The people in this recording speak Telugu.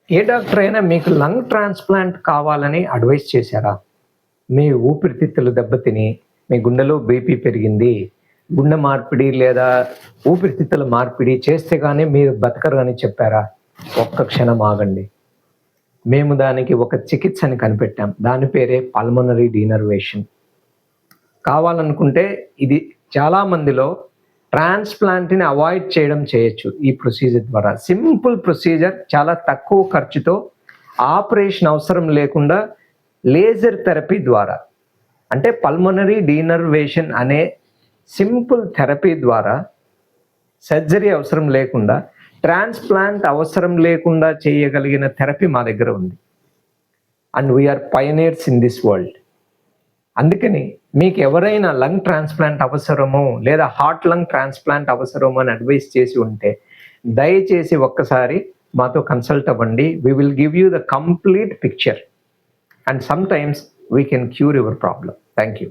ఏ డాక్టర్ అయినా మీకు లంగ్ ట్రాన్స్‌ప్లాంట్ కావాలని అడ్వైస్ చేశారా? మీ ఊపిరితిత్తులు దెబ్బతిని, మీ గుండెలో బీపీ పెరిగింది, గుండె మార్పిడి లేదా ఊపిరితిత్తుల మార్పిడి చేస్తే గాని మీరు బతకరు అని చెప్పారా? ఒక్క క్షణం ఆగండి. మేము దానికి ఒక చికిత్సని కనిపెట్టాం. దాని పేరే పల్మనరీ డీనర్వేషన్. కావాలనుకుంటే ఇది చాలా మందిలో ట్రాన్స్‌ప్లాంట్‌ని అవాయిడ్ చేయడం చేయొచ్చు ఈ ప్రొసీజర్ ద్వారా. సింపుల్ ప్రొసీజర్, చాలా తక్కువ ఖర్చుతో, ఆపరేషన్ అవసరం లేకుండా లేజర్ థెరపీ ద్వారా, అంటే పల్మనరీ డీనర్వేషన్ అనే సింపుల్ థెరపీ ద్వారా సర్జరీ అవసరం లేకుండా, ట్రాన్స్‌ప్లాంట్ అవసరం లేకుండా చేయగలిగిన థెరపీ మా దగ్గర ఉంది. And we are pioneers in this world. అందుకని మీకు ఎవరైనా లంగ్ ట్రాన్స్‌ప్లాంట్ అవసరమో లేదా హార్ట్ లంగ్ ట్రాన్స్‌ప్లాంట్ అవసరమో అని అడ్వైస్ చేసి ఉంటే దయచేసి ఒక్కసారి మాతో కన్సల్ట్ అవ్వండి. We will give you the complete picture and sometimes we can cure your problem. Thank you.